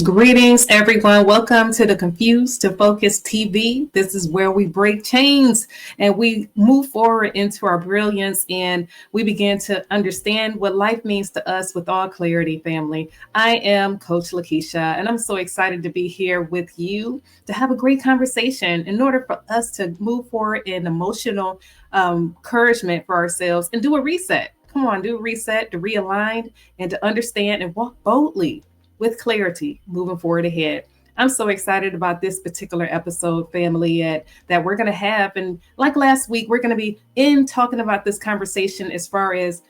Greetings, everyone. Welcome to the Confused to Focus TV. This is where we break chains and we move forward into our brilliance and we begin to understand what life means to us with all clarity, family. I am Coach Lekesha, and I'm so excited to be here with you to have a great conversation in order for us to move forward in emotional encouragement for ourselves and do a reset. Come on, do a reset, to realign and to understand and walk boldly with clarity moving forward ahead. I'm so excited about this particular episode, family, that we're going to have. And like last week, we're going to be talking about this conversation as far as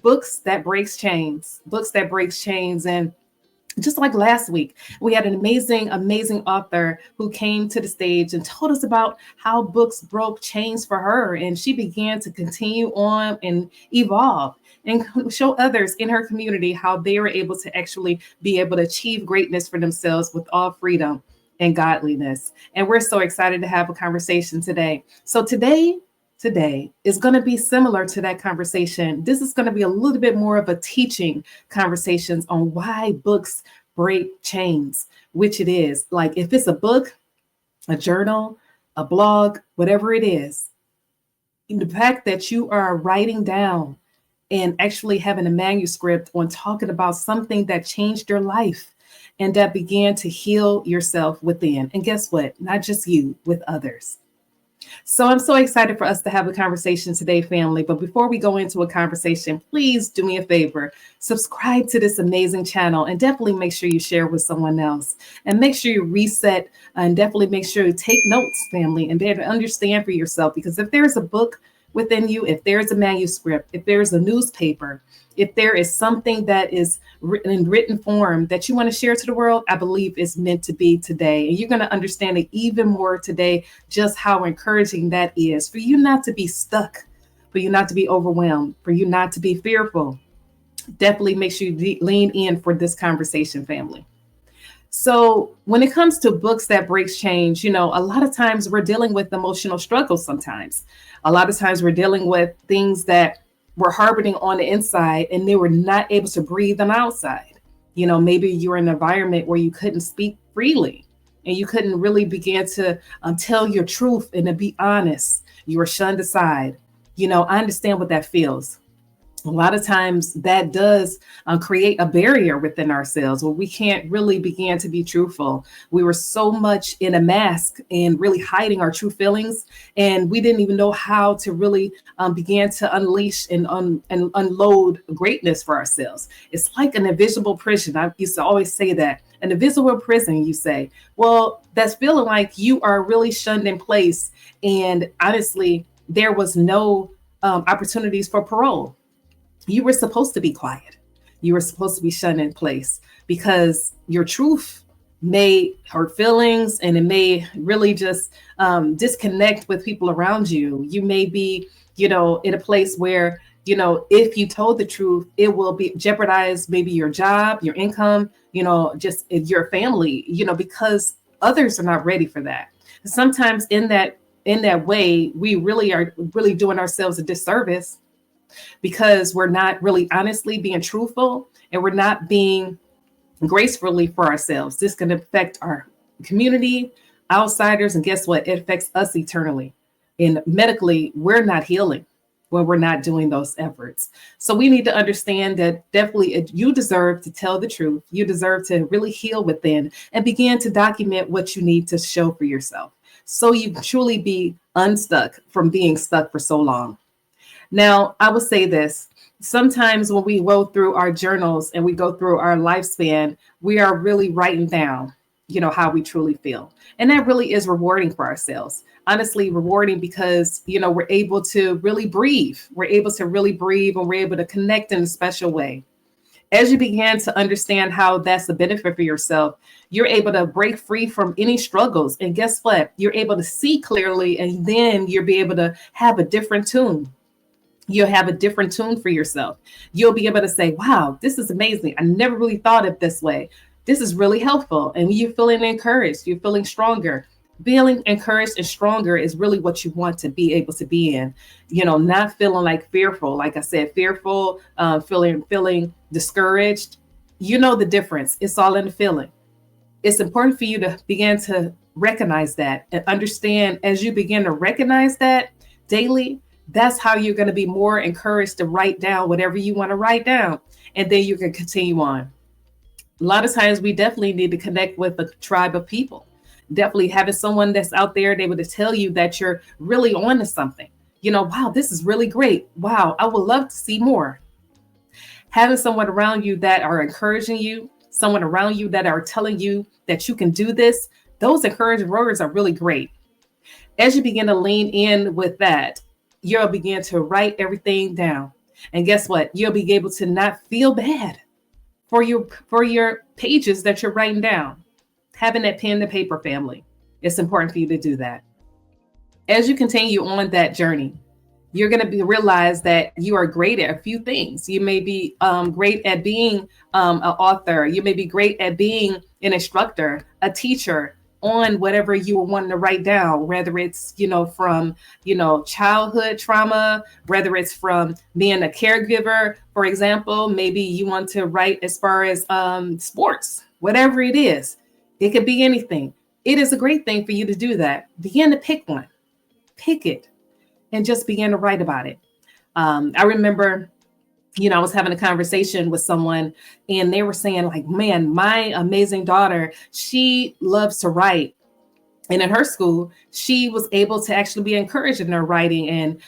books that breaks chains, And just like last week, we had an amazing author who came to the stage and told us about how books broke chains for her. And she began to continue on and evolve and show others in her community how they were able to actually be able to achieve greatness for themselves with all freedom and godliness. And we're so excited to have a conversation today. So today is going to be similar to that conversation. This is going to be a little bit more of a teaching conversations on why books break chains, which it is. Like if it's a book, a journal, a blog, whatever it is, the fact that you are writing down and actually having a manuscript on talking about something that changed your life and that began to heal yourself within. And guess what? Not just you, with others. So I'm so excited for us to have a conversation today, family. But before we go into a conversation, please do me a favor, subscribe to this amazing channel and definitely make sure you share with someone else and make sure you reset and definitely make sure you take notes, family, and be able to understand for yourself. Because if there's a book within you, if there's a manuscript, if there's a newspaper, if there is something that is written in written form that you want to share to the world, I believe is meant to be today. And you're going to understand it even more today, just how encouraging that is for you not to be stuck, for you not to be overwhelmed, for you not to be fearful. Definitely make sure you lean in for this conversation, family. So when it comes to books that breaks chains, a lot of times we're dealing with emotional struggles sometimes. A lot of times we're dealing with things that we're harboring on the inside and they were not able to breathe on the outside. Maybe you're in an environment where you couldn't speak freely and you couldn't really begin to tell your truth and to be honest. You were shunned aside. I understand what that feels. A lot of times that does create a barrier within ourselves where we can't really begin to be truthful. We were so much in a mask and really hiding our true feelings. And we didn't even know how to really begin to unleash and unload greatness for ourselves. It's like an invisible prison. I used to always say that. An invisible prison, you say. Well, that's feeling like you are really shunned in place. And honestly, there was no opportunities for parole. You were supposed to be quiet. You were supposed to be shunned in place because your truth may hurt feelings and it may really just disconnect with people around you. You may be, in a place where, if you told the truth, it will be jeopardize maybe your job, your income, just your family, because others are not ready for that. Sometimes in that way, we really are doing ourselves a disservice because we're not really honestly being truthful and we're not being gracefully for ourselves. This can affect our community, outsiders, and guess what? It affects us eternally. And medically, we're not healing when we're not doing those efforts. So we need to understand that definitely you deserve to tell the truth. You deserve to really heal within and begin to document what you need to show for yourself. So you truly be unstuck from being stuck for so long. Now, I would say this. Sometimes when we go through our journals and we go through our lifespan, we are really writing down, how we truly feel. And that really is rewarding for ourselves. Honestly, rewarding because, we're able to really breathe. We're able to really breathe and we're able to connect in a special way. As you begin to understand how that's a benefit for yourself, you're able to break free from any struggles. And guess what? You're able to see clearly and then you'll be able to have a different tune. You'll have a different tune for yourself. You'll be able to say, wow, this is amazing. I never really thought of it this way. This is really helpful. And you're feeling encouraged. You're feeling stronger. Feeling encouraged and stronger is really what you want to be able to be in. Not feeling like fearful, like I said, fearful, feeling discouraged. You know the difference. It's all in the feeling. It's important for you to begin to recognize that and understand. As you begin to recognize that daily, that's how you're going to be more encouraged to write down whatever you want to write down, and then you can continue on. A lot of times we definitely need to connect with a tribe of people. Definitely having someone that's out there, they would tell you that you're really on to something. Wow, this is really great. Wow, I would love to see more. Having someone around you that are encouraging you, someone around you that are telling you that you can do this, those encouraging words are really great. As you begin to lean in with that, you'll begin to write everything down. And guess what? You'll be able to not feel bad for your pages that you're writing down. Having that pen to paper, family, it's important for you to do that. As you continue on that journey, you're going to realize that you are great at a few things. You may be great at being an author. You may be great at being an instructor, a teacher on whatever you were wanting to write down, whether it's, from, childhood trauma, whether it's from being a caregiver, for example. Maybe you want to write as far as sports, whatever it is. It could be anything. It is a great thing for you to do that. Begin to pick one, pick it, and just begin to write about it. I remember, I was having a conversation with someone and they were saying like, man, my amazing daughter, she loves to write. And in her school, she was able to actually be encouraged in her writing. And,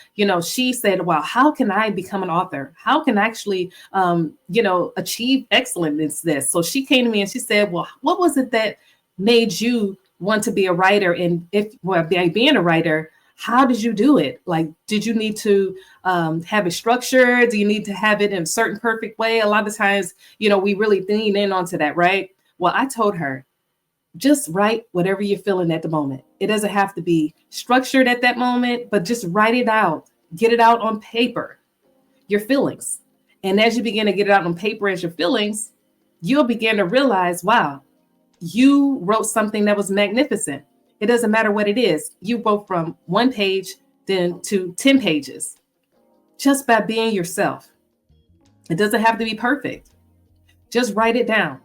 she said, well, how can I become an author? How can I actually, achieve excellence in this? So she came to me and she said, well, what was it that made you want to be a writer? And being a writer, how did you do it? Like, did you need to have it structured? Do you need to have it in a certain perfect way? A lot of times, we really lean in onto that, right? Well, I told her, just write whatever you're feeling at the moment. It doesn't have to be structured at that moment, but just write it out. Get it out on paper, your feelings. And as you begin to get it out on paper as your feelings, you'll begin to realize, wow, you wrote something that was magnificent. It doesn't matter what it is. You go from 1 page then to 10 pages just by being yourself. It doesn't have to be perfect. Just write it down.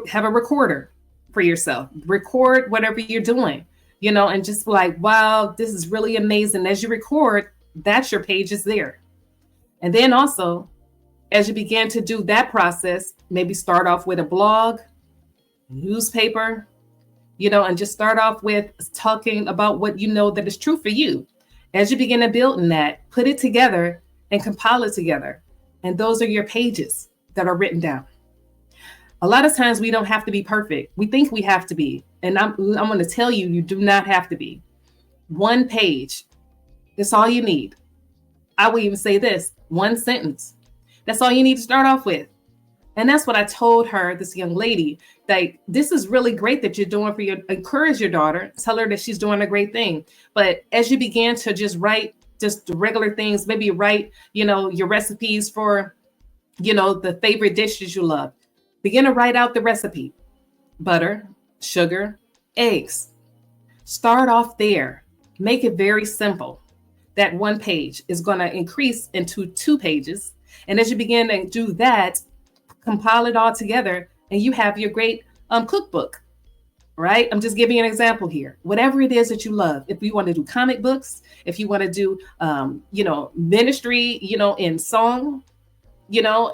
Have a recorder for yourself. Record whatever you're doing, and just be like, wow, this is really amazing. As you record, that's your pages there. And then also, as you begin to do that process, maybe start off with a blog, newspaper, and just start off with talking about what you know that is true for you. As you begin to build in that, put it together and compile it together. And those are your pages that are written down. A lot of times we don't have to be perfect. We think we have to be. And I'm going to tell you, you do not have to be. 1 page, that's all you need. I will even say this, 1 sentence. That's all you need to start off with. And that's what I told her, this young lady, like, this is really great that you're doing encourage your daughter, tell her that she's doing a great thing. But as you begin to just write just the regular things, maybe write, your recipes for, the favorite dishes you love. Begin to write out the recipe: butter, sugar, eggs. Start off there. Make it very simple. That 1 page is going to increase into 2 pages. And as you begin to do that, compile it all together, and you have your great cookbook, right? I'm just giving you an example here. Whatever it is that you love. If you want to do comic books, if you want to do, ministry, in song,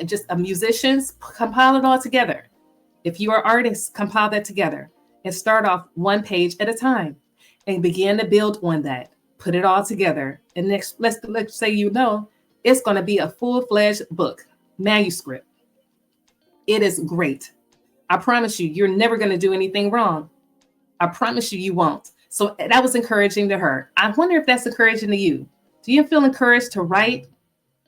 just musicians, compile it all together. If you are artists, compile that together and start off 1 page at a time and begin to build on that. Put it all together. And next, let's say, it's going to be a full-fledged book, manuscript. It is great. I promise you, you're never going to do anything wrong. I promise you, you won't. So that was encouraging to her. I wonder if that's encouraging to you. Do you feel encouraged to write?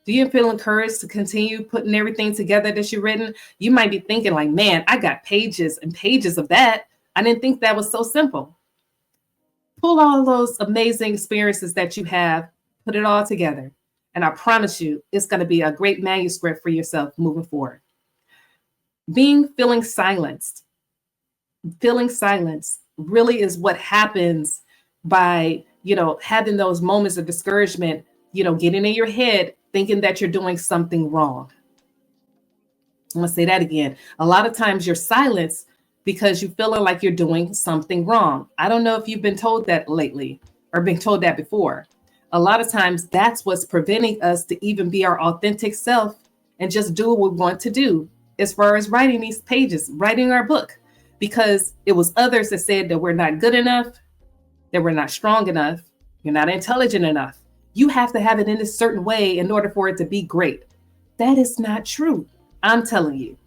Do you feel encouraged to continue putting everything together that you've written? You might be thinking like, man, I got pages and pages of that. I didn't think that was so simple. Pull all those amazing experiences that you have, put it all together. And I promise you, it's going to be a great manuscript for yourself moving forward. Feeling silenced really is what happens by, having those moments of discouragement, getting in your head, thinking that you're doing something wrong. I'm going to say that again. A lot of times you're silenced because you feeling like you're doing something wrong. I don't know if you've been told that lately or been told that before. A lot of times that's what's preventing us to even be our authentic self and just do what we want to do as far as writing these pages, writing our book, because it was others that said that we're not good enough, that we're not strong enough, you're not intelligent enough. You have to have it in a certain way in order for it to be great. That is not true. I'm telling you,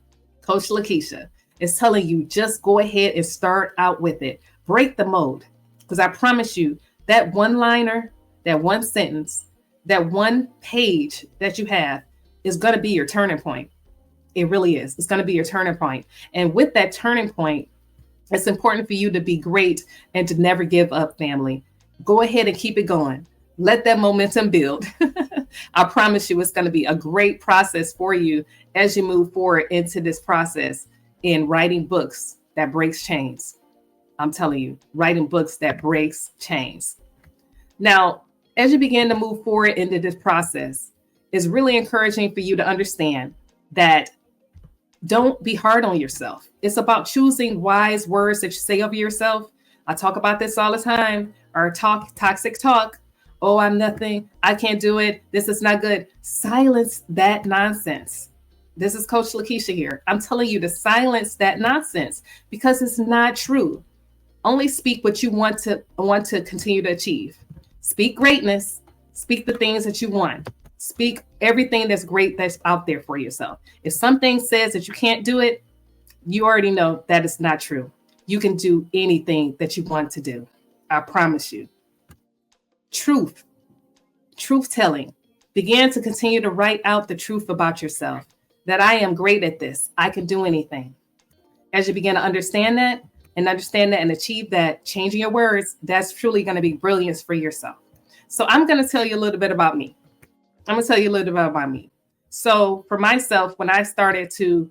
Coach Lekesha is telling you, just go ahead and start out with it. Break the mold. Because I promise you, that one liner, that one sentence, that one page that you have is going to be your turning point. It really is. It's going to be your turning point. And with that turning point, it's important for you to be great and to never give up, family. Go ahead and keep it going. Let that momentum build. I promise you it's going to be a great process for you as you move forward into this process in writing books that breaks chains. I'm telling you, writing books that breaks chains. Now, as you begin to move forward into this process, it's really encouraging for you to understand that don't be hard on yourself. It's about choosing wise words that you say over yourself. I talk about this all the time, or toxic talk. Oh, I'm nothing. I can't do it. This is not good. Silence that nonsense. This is Coach Lekesha here. I'm telling you to silence that nonsense because it's not true. Only speak what you want to continue to achieve. Speak greatness. Speak the things that you want. Speak everything that's great that's out there for yourself. If something says that you can't do it, you already know that is not true. You can do anything that you want to do. I promise you. Truth telling. Begin to continue to write out the truth about yourself, that I am great at this. I can do anything. As you begin to understand that and achieve that, changing your words, that's truly going to be brilliance for yourself. So I'm going to tell you a little bit about me. So for myself, when I started to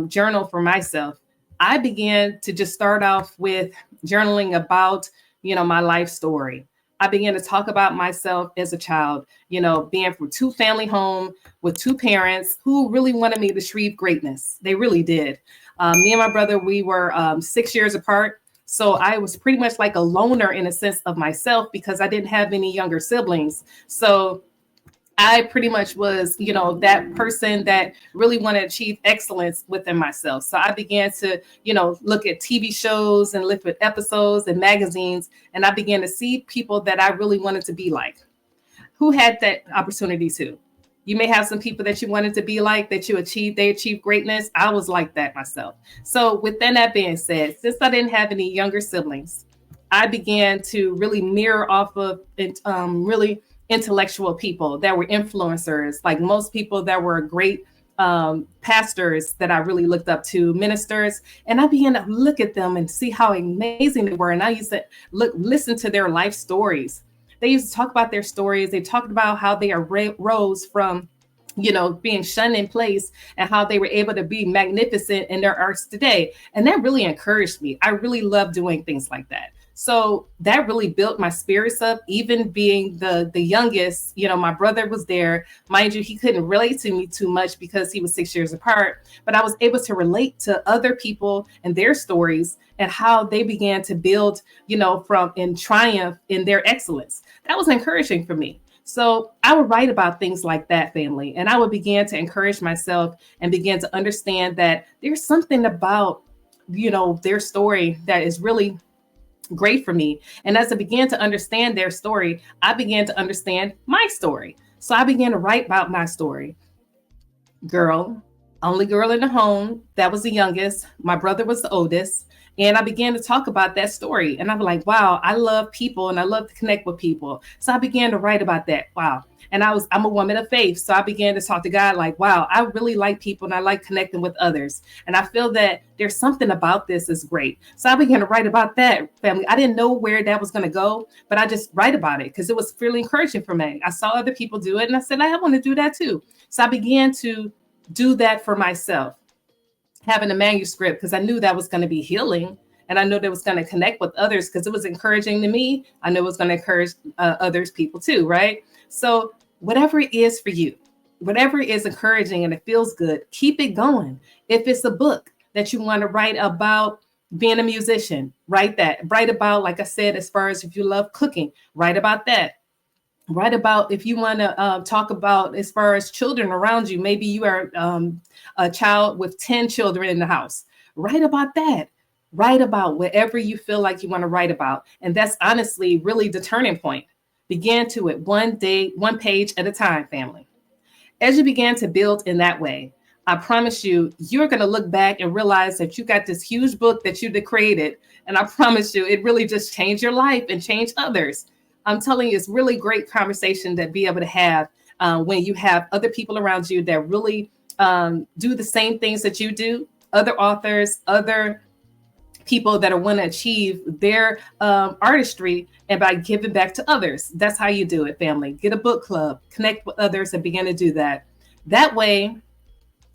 journal for myself, I began to just start off with journaling about, my life story. I began to talk about myself as a child, being from two family home with two parents who really wanted me to achieve greatness. They really did. Me and my brother, we were 6 years apart. So I was pretty much like a loner in a sense of myself because I didn't have any younger siblings. So I pretty much was, that person that really wanted to achieve excellence within myself. So I began to, look at TV shows and look at episodes and magazines. And I began to see people that I really wanted to be like. Who had that opportunity to? You may have some people that you wanted to be like, that they achieved greatness. I was like that myself. So within that being said, since I didn't have any younger siblings, I began to really mirror off of it, really intellectual people that were influencers, like most people that were great pastors that I really looked up to, ministers. And I began to look at them and see how amazing they were. And I used to listen to their life stories. They used to talk about their stories. They talked about how they rose from, being shunned in place and how they were able to be magnificent in their arts today. And that really encouraged me. I really love doing things like that. So that really built my spirits up, even being the youngest. My brother was there. Mind you, he couldn't relate to me too much because he was 6 years apart, but I was able to relate to other people and their stories and how they began to build, from in triumph in their excellence. That was encouraging for me. So I would write about things like that, family, and I would begin to encourage myself and begin to understand that there's something about, their story that is really great for me. And as I began to understand their story, I began to understand my story. So I began to write about my story. Only girl in the home. That was the youngest. My brother was the oldest. And I began to talk about that story. And I'm like, wow, I love people and I love to connect with people. So I began to write about that. Wow. And I'm a woman of faith. So I began to talk to God like, wow, I really like people and I like connecting with others. And I feel that there's something about this is great. So I began to write about that, family. I didn't know where that was going to go, but I just write about it because it was really encouraging for me. I saw other people do it and I said, I want to do that too. So I began to do that for myself, having a manuscript because I knew that was going to be healing. And I know that it was going to connect with others because it was encouraging to me. I know it was going to encourage others people too, right? So whatever it is for you, whatever is encouraging and it feels good, keep it going. If it's a book that you want to write about being a musician, write that. Write about, like I said, as far as if you love cooking, write about that. Write about if you want to talk about as far as children around you. Maybe you are a child with 10 children in the house. Write about that. Write about whatever you feel like you want to write about. And that's honestly really the turning point. Begin to it one day, one page at a time, family. As you begin to build in that way, I promise you, you're going to look back and realize that you got this huge book that you created. And I promise you, it really just changed your life and changed others. I'm telling you, it's really great conversation to be able to have when you have other people around you that really do the same things that you do, other authors, other people that are want to achieve their artistry and by giving back to others. That's how you do it, family. Get a book club, connect with others and begin to do that. That way,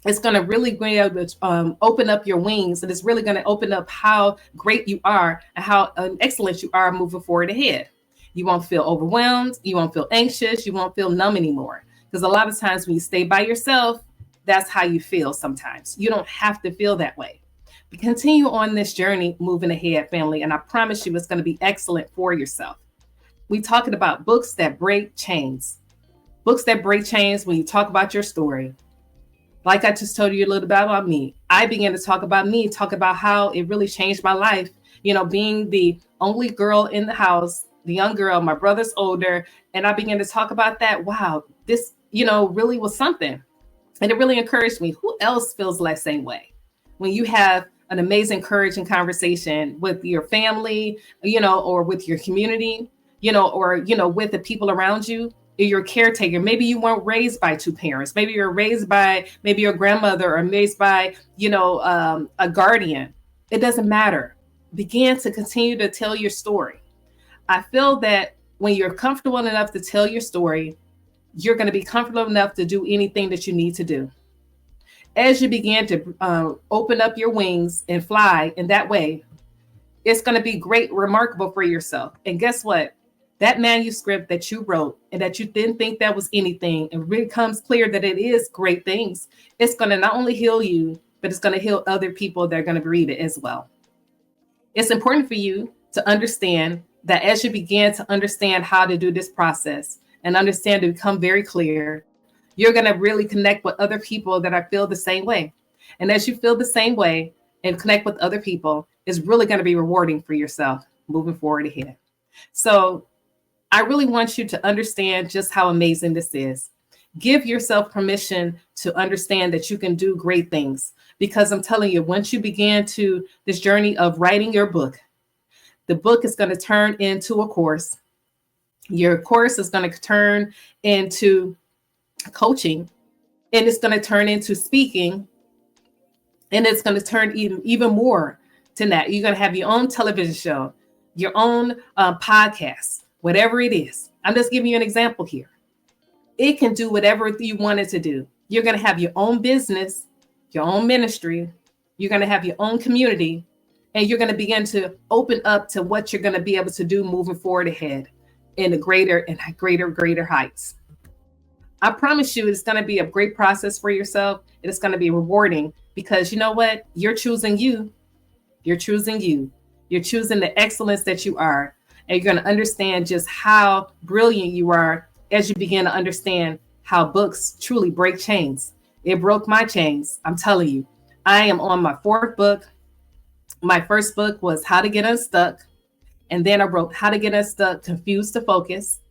it's going to really be able to open up your wings, and it's really going to open up how great you are and how excellent you are moving forward ahead. You won't feel overwhelmed. You won't feel anxious. You won't feel numb anymore. Because a lot of times when you stay by yourself, that's how you feel sometimes. You don't have to feel that way. But continue on this journey moving ahead, family, and I promise you it's going to be excellent for yourself. We're talking about books that break chains. Books that break chains when you talk about your story. Like I just told you a little bit about me. I began to talk about me, talk about how it really changed my life. You know, being the only girl in the house, the young girl, my brother's older. And I began to talk about that. Wow, this, really was something. And it really encouraged me. Who else feels that same way? When you have an amazing, encouraging conversation with your family, or with your community, or, with the people around you, your caretaker. Maybe you weren't raised by two parents. Maybe you're raised by maybe your grandmother or raised by, a guardian. It doesn't matter. Begin to continue to tell your story. I feel that when you're comfortable enough to tell your story, you're going to be comfortable enough to do anything that you need to do. As you begin to open up your wings and fly in that way, it's going to be great, remarkable for yourself. And guess what? That manuscript that you wrote and that you didn't think that was anything, and it becomes clear that it is great things. It's going to not only heal you, but it's going to heal other people that are going to read it as well. It's important for you to understand that as you begin to understand how to do this process and understand to become very clear, you're going to really connect with other people that are feel the same way. And as you feel the same way and connect with other people, it's really going to be rewarding for yourself moving forward ahead. So I really want you to understand just how amazing this is. Give yourself permission to understand that you can do great things, because I'm telling you, once you begin to this journey of writing your book, the book is going to turn into a course. Your course is going to turn into coaching, and it's going to turn into speaking, and it's going to turn even more to that. You're going to have your own television show, your own podcast, whatever it is. I'm just giving you an example here. It can do whatever you want it to do. You're going to have your own business, your own ministry. You're going to have your own community, and you're going to begin to open up to what you're going to be able to do moving forward ahead in the greater heights. I promise you, it's going to be a great process for yourself. And it's going to be rewarding, because you know what? You're choosing you. You're choosing you. You're choosing the excellence that you are. And you're going to understand just how brilliant you are as you begin to understand how books truly break chains. It broke my chains. I'm telling you, I am on my fourth book. My first book was How to Get Unstuck. And then I wrote How to Get Unstuck, Confused to Focus.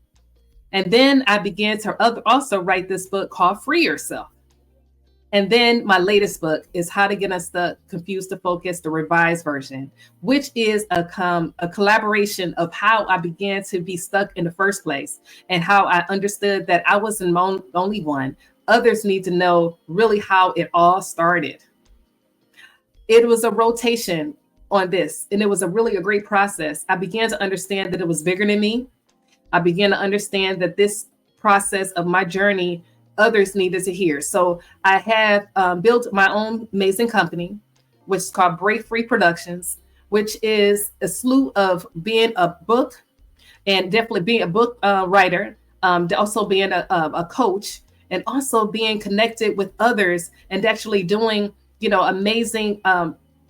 And then I began to also write this book called Free Yourself. And then my latest book is How to Get Unstuck, Confused to Focus, the revised version, which is a collaboration of how I began to be stuck in the first place and how I understood that I wasn't the only one. Others need to know really how it all started. It was a rotation on this, and it was a great process. I began to understand that it was bigger than me. I began to understand that this process of my journey, others needed to hear. So I have built my own amazing company, which is called Break Free Productions, which is a slew of being a book and definitely being a book writer, also being a coach, and also being connected with others and actually doing, amazing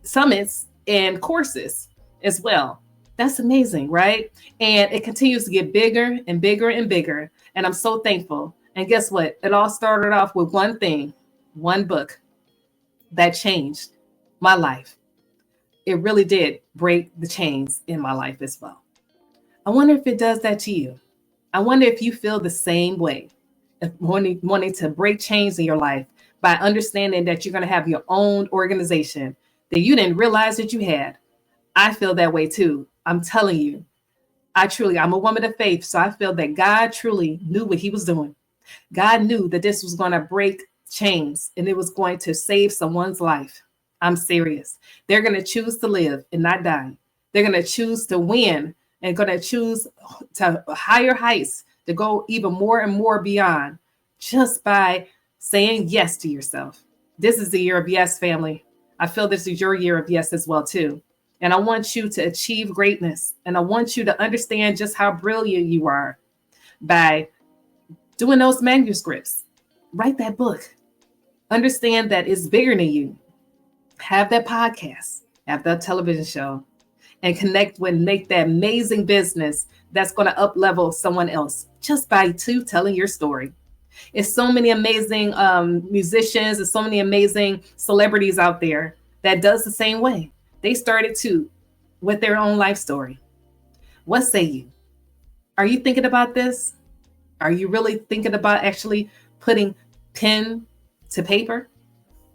summits and courses as well. That's amazing, right? And it continues to get bigger and bigger and bigger. And I'm so thankful. And guess what? It all started off with one thing, one book that changed my life. It really did break the chains in my life as well. I wonder if it does that to you. I wonder if you feel the same way, if wanting to break chains in your life by understanding that you're going to have your own organization that you didn't realize that you had. I feel that way too. I'm telling you, I'm a woman of faith. So I feel that God truly knew what he was doing. God knew that this was going to break chains and it was going to save someone's life. I'm serious. They're going to choose to live and not die. They're going to choose to win and going to choose to higher heights, to go even more and more beyond just by saying yes to yourself. This is the year of yes, family. I feel this is your year of yes as well, too. And I want you to achieve greatness. And I want you to understand just how brilliant you are by doing those manuscripts. Write that book. Understand that it's bigger than you. Have that podcast, have that television show, and connect with, make that amazing business that's going to up level someone else just by telling your story. It's so many amazing musicians and so many amazing celebrities out there that does the same way. They started too with their own life story. What say you? Are you thinking about this? Are you really thinking about actually putting pen to paper?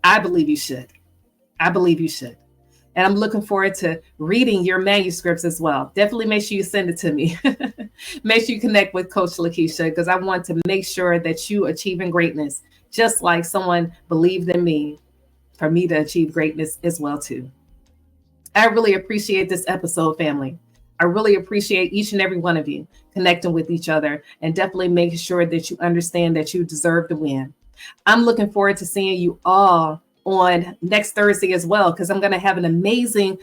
I believe you should. I believe you should. And I'm looking forward to reading your manuscripts as well. Definitely make sure you send it to me. Make sure you connect with Coach Lekesha because I want to make sure that you achieving greatness, just like someone believed in me for me to achieve greatness as well too. I really appreciate this episode, family. I really appreciate each and every one of you connecting with each other and definitely making sure that you understand that you deserve to win. I'm looking forward to seeing you all on next Thursday as well, because I'm going to have an amazing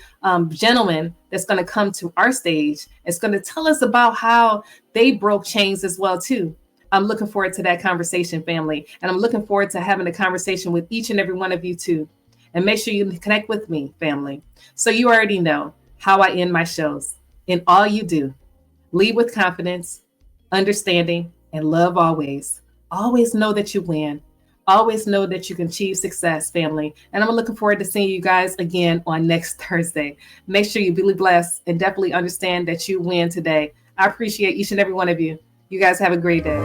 gentleman that's going to come to our stage. It's going to tell us about how they broke chains as well, too. I'm looking forward to that conversation, family. And I'm looking forward to having a conversation with each and every one of you, too. And make sure you connect with me, family. So you already know how I end my shows. In all you do, lead with confidence, understanding, and love always. Always know that you win. Always know that you can achieve success, family. And I'm looking forward to seeing you guys again on next Thursday. Make sure you be blessed and definitely understand that you win today. I appreciate each and every one of you. You guys have a great day.